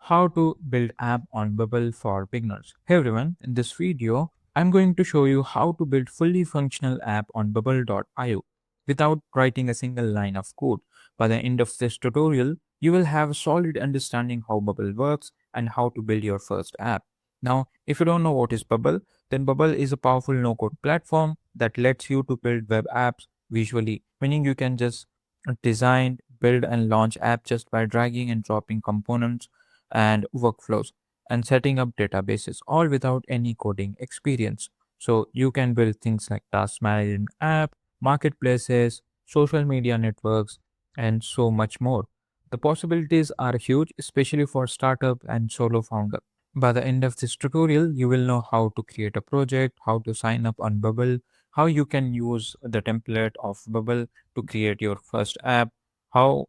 How to build app on Bubble for beginners. Hey everyone, in this video, I'm going to show you how to build fully functional app on bubble.io without writing a single line of code. By the end of this tutorial, you will have a solid understanding how Bubble works and how to build your first app. Now, if you don't know what is Bubble, then Bubble is a powerful no-code platform that lets you to build web apps visually, meaning you can just design, build and launch app just by dragging and dropping components and workflows and setting up databases all without any coding experience. So you can build things like task management app, marketplaces, social media networks, and so much more. The possibilities are huge, especially for startup and solo founder. By the end of this tutorial, you will know how to create a project, how to sign up on Bubble, how you can use the template of Bubble to create your first app, how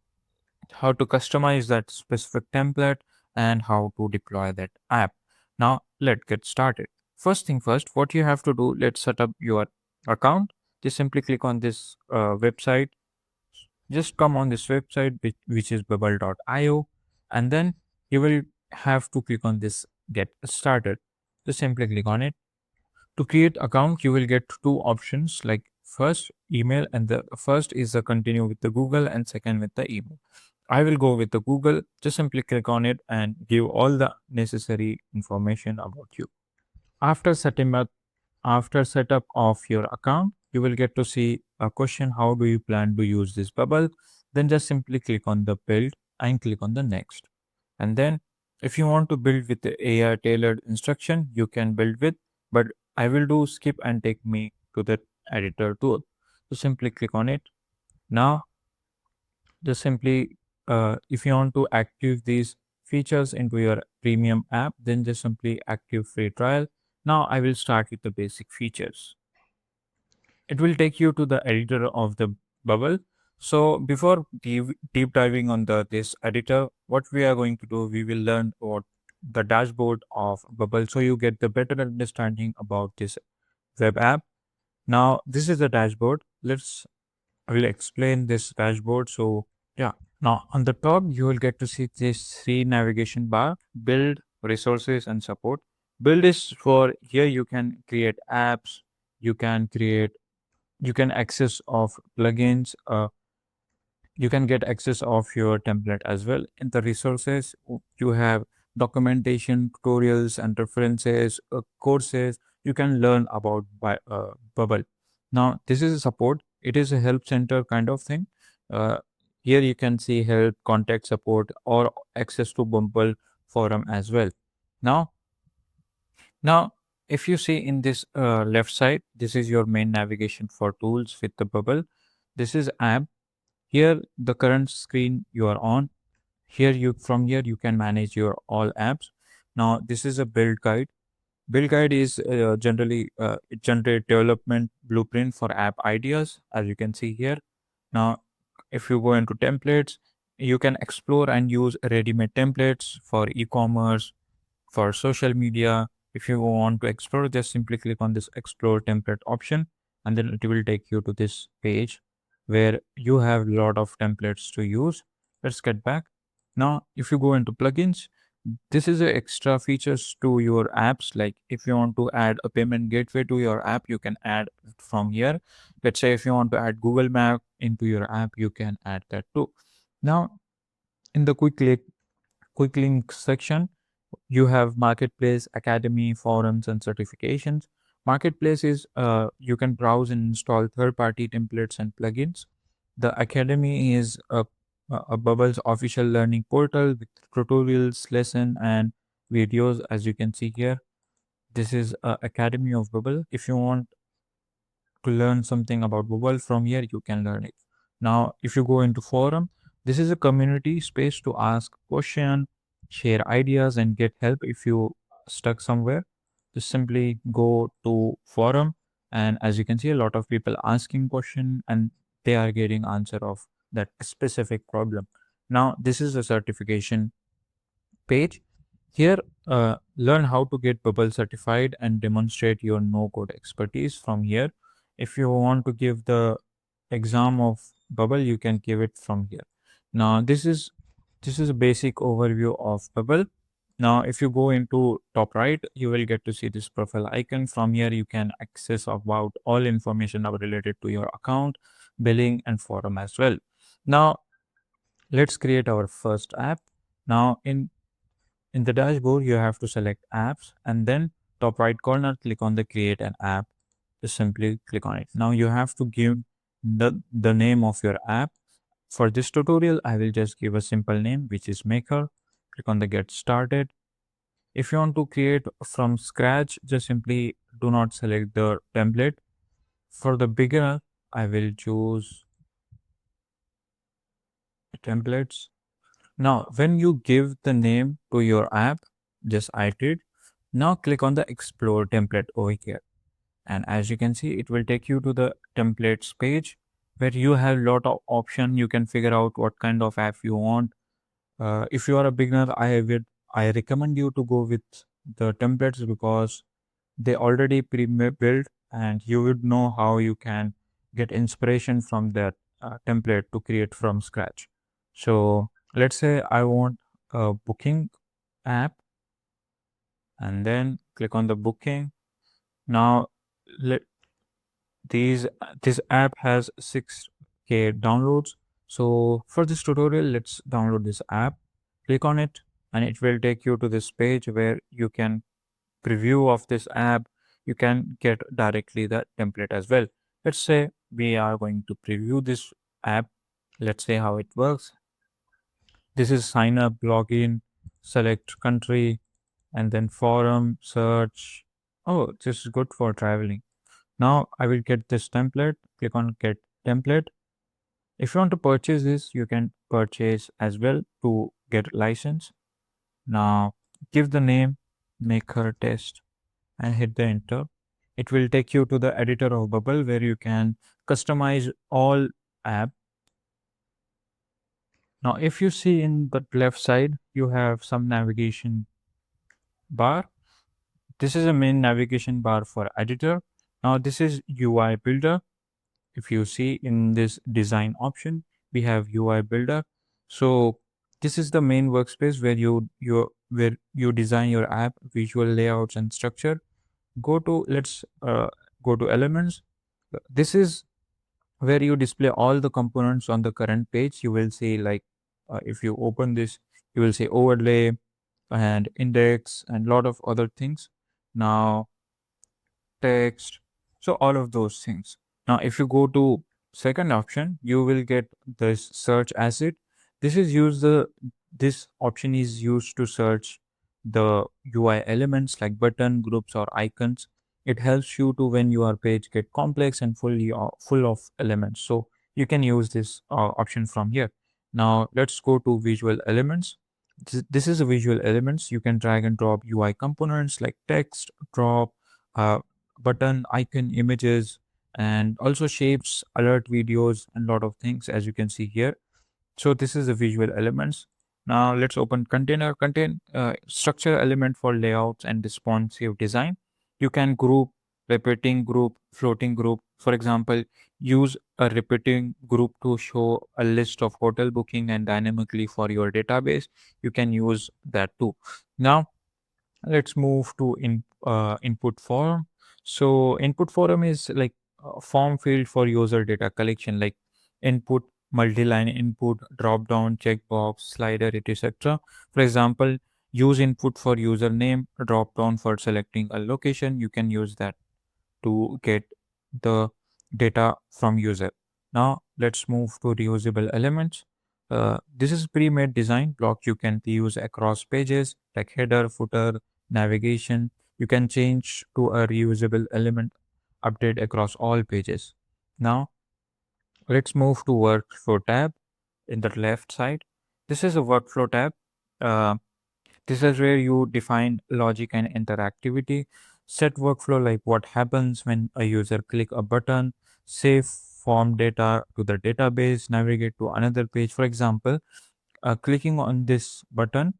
to customize that specific template, and how to deploy that app. Now, let's get started. First thing first, what you have to do, let's set up your account. Just simply click on this website. Just come on this website, which is bubble.io, and then you will have to click on this get started. Just simply click on it. To create account, you will get two options like first email, and the first is the continue with the Google and second with the email. I will go with the Google. Just simply click on it and give all the necessary information about you. After setting up after setup of your account, you will get to see a question, how do you plan to use this bubble? Then just simply click on the build and click on the next. And then if you want to build with the AI tailored instruction, you can build with, but I will do skip and take me to the editor tool. So simply click on it. Now just simply if you want to active these features into your premium app, then just simply active free trial. Now I will start with the basic features. It will take you to the editor of the bubble. So before deep diving on the this editor, what we are going to do, we will learn about the dashboard of bubble, so you get the better understanding about this web app. Now this is the dashboard. I will explain this dashboard. So yeah, now on the top you will get to see this three navigation bar: build, resources, and support. Build is for here you can create apps, you can create, you can access of plugins, you can get access of your template as well. In the resources, you have documentation, tutorials, and references, courses you can learn about by Bubble. Now this is a support. It is a help center kind of thing. uh, Here you can see help, contact support, or access to Bumble forum as well. Now now if you see in this left side, this is your main navigation for tools with the Bubble. This is app. Here the current screen you are on. Here you from here you can manage your all apps. Now this is a build guide. Build guide is generally it generate development blueprint for app ideas, as you can see here. Now if you go into templates, you can explore and use ready-made templates for e-commerce, for social media. If you want to explore, just simply click on this explore template option, and then it will take you to this page where you have a lot of templates to use. Let's get back. Now if you go into plugins, this is a extra features to your apps. Like if you want to add a payment gateway to your app, you can add it from here. Let's say if you want to add Google Map into your app, you can add that too. Now in the quick link section, you have marketplace, academy, forums, and certifications. Marketplace is you can browse and install third-party templates and plugins. The academy is a Bubble's official learning portal with tutorials, lesson, and videos. As you can see here, this is academy of Bubble. If you want to learn something about Google from here, you can learn it. Now if you go into forum, this is a community space to ask question, share ideas, and get help if you stuck somewhere. Just simply go to forum, and as you can see, a lot of people asking question and they are getting answer of that specific problem. Now this is a certification page. Here, learn how to get Bubble certified and demonstrate your no code expertise from here. If you want to give the exam of Bubble, you can give it from here. Now, this is a basic overview of Bubble. Now, if you go into top right, you will get to see this profile icon. From here, you can access about all information related to your account, billing, and forum as well. Now, let's create our first app. Now, in the dashboard, you have to select apps and then top right corner, click on the create an app. Just simply click on it. Now you have to give the name of your app. For this tutorial, I will just give a simple name, which is maker. Click on the get started. If you want to create from scratch, just simply do not select the template. For the beginner, I will choose templates. Now, when you give the name to your app, just iterate. Now click on the explore template over here. And as you can see, it will take you to the templates page where you have lot of option. You can figure out what kind of app you want. If you are a beginner, I recommend you to go with the templates because they already pre-built and you would know how you can get inspiration from that template to create from scratch. So let's say I want a booking app and then click on the booking. Now let these this app has 6K downloads. So for this tutorial, let's download this app. Click on it and it will take you to this page where you can preview of this app. You can get directly the template as well. Let's say we are going to preview this app. Let's say how it works. This is sign up, login, select country, and then forum, search. Oh, this is good for traveling. Now I will get this template. Click on get template. If you want to purchase this, you can purchase as well to get license. Now give the name, maker test, and hit the enter. It will take you to the editor of Bubble where you can customize all app. Now if you see in the left side, you have some navigation bar. This is a main navigation bar for editor. Now this is UI builder. If you see in this design option, we have UI builder. So this is the main workspace where you design your app, visual layouts and structure. Let's go to elements. This is where you display all the components on the current page. You will see like if you open this, you will see overlay and index and lot of other things. Now text, so all of those things. Now if you go to second option, you will get this search asset. This option is used to search the UI elements like button groups or icons. It helps you to when your page get complex and full of elements, so you can use this option from here. Now let's go to visual elements. This is a visual elements. You can drag and drop UI components like text drop, uh, button icon images, and also shapes, alert videos, and lot of things as you can see here. So this is the visual elements. Now let's open container. Contain structure element for layouts and responsive design. You can group, repeating group, floating group. For example, use a repeating group to show a list of hotel booking and dynamically for your database. You can use that too. Now let's move to input form. So input form is like a form field for user data collection, like input, multi-line input, drop down, checkbox, slider, etc. For example, use input for username, drop down for selecting a location. You can use that to get the data from user. Now let's move to reusable elements. This is pre-made design block you can use across pages like header, footer, navigation. You can change to a reusable element, update across all pages. Now let's move to workflow tab in the left side. This is a workflow tab. Uh, this is where you define logic and interactivity, set workflow like what happens when a user click a button, save form data to the database, navigate to another page. For example, clicking on this button,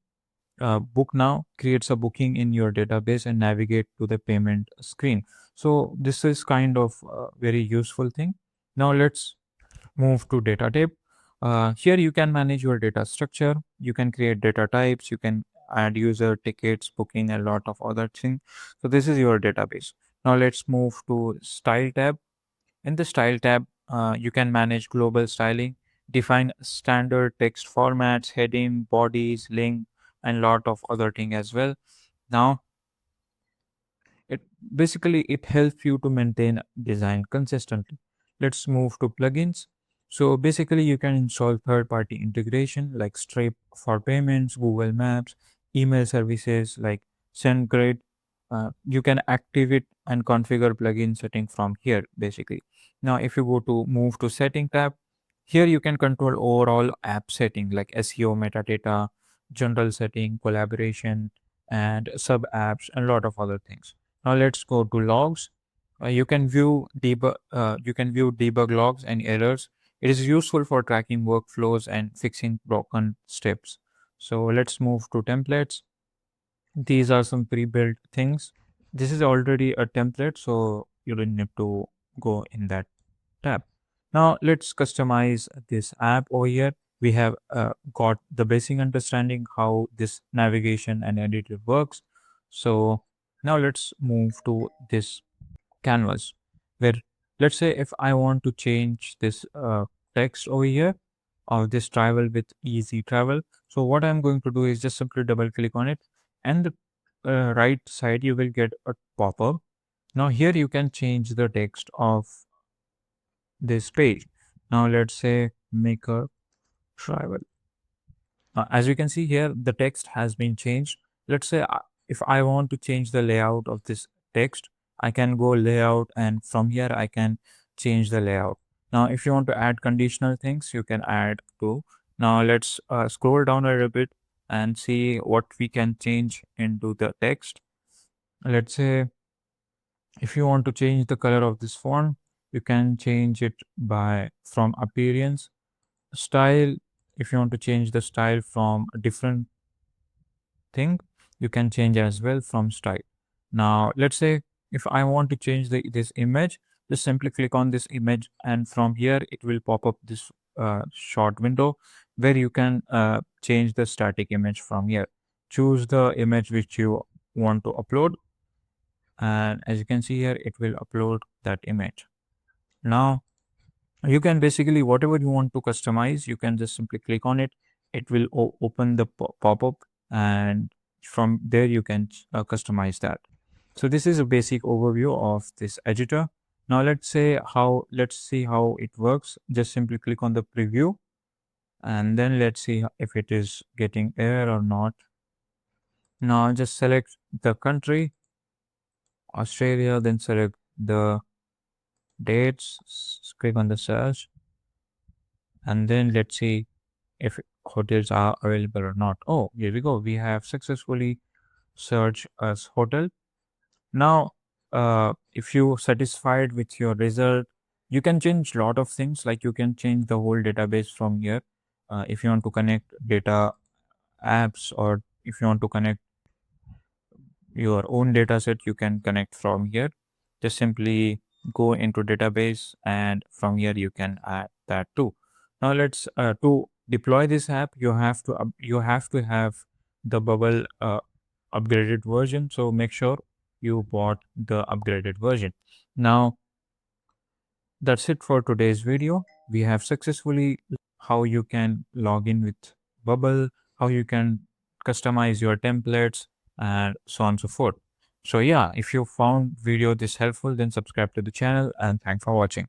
book now, creates a booking in your database and navigate to the payment screen. So this is kind of a very useful thing. Now let's move to data type. Here you can manage your data structure. You can create data types. You can add user tickets, booking, a lot of other things. So this is your database. Now let's move to style tab. In the style tab, you can manage global styling, define standard text formats, heading, bodies, link, and lot of other thing as well. Now it basically it helps you to maintain design consistently. Let's move to plugins. So basically you can install third-party integration like Stripe for payments, Google Maps, email services like SendGrid. You can activate and configure plugin setting from here basically. Now if you go to move to setting tab, here you can control overall app setting like SEO, metadata, general setting, collaboration, and sub apps, and a lot of other things. Now let's go to logs. You can view debug logs and errors. It is useful for tracking workflows and fixing broken steps. So let's move to templates. These are some pre-built things. This is already a template, so you don't need to go in that tab. Now let's customize this app over here. We have got the basic understanding how this navigation and editor works. So now let's move to this canvas where, let's say if I want to change this text over here of this travel with easy travel. So what I'm going to do is just simply double click on it, and the right side you will get a pop-up. Now here you can change the text of this page. Now let's say make a travel. As you can see here, the text has been changed. Let's say if I want to change the layout of this text, I can go layout, and from here I can change the layout. Now, if you want to add conditional things, you can add to. Now let's scroll down a little bit and see what we can change into the text. Let's say if you want to change the color of this font, you can change it by from appearance. Style, if you want to change the style from a different thing, you can change as well from style. Now let's say if I want to change this image, just simply click on this image, and from here it will pop up this short window where you can change the static image from here. Choose the image which you want to upload, and as you can see here, it will upload that image. Now you can basically whatever you want to customize, you can just simply click on it. It will open the pop-up, and from there you can customize that. So this is a basic overview of this editor. Now let's see how it works. Just simply click on the preview, and then let's see if it is getting error or not. Now just select the country, Australia, then select the dates, click on the search, and then let's see if hotels are available or not. Oh, here we go. We have successfully searched as hotel. Now, if you satisfied with your result, you can change a lot of things. Like you can change the whole database from here. If you want to connect data apps, or if you want to connect your own data set, you can connect from here. Just simply go into database, and from here you can add that too. Now let's to deploy this app, you have to have the bubble upgraded version. So make sure you bought the upgraded version. Now that's it for today's video. We have successfully how you can log in with Bubble, how you can customize your templates, and so on and so forth. So yeah, if you found video this helpful, then subscribe to the channel, and thanks for watching.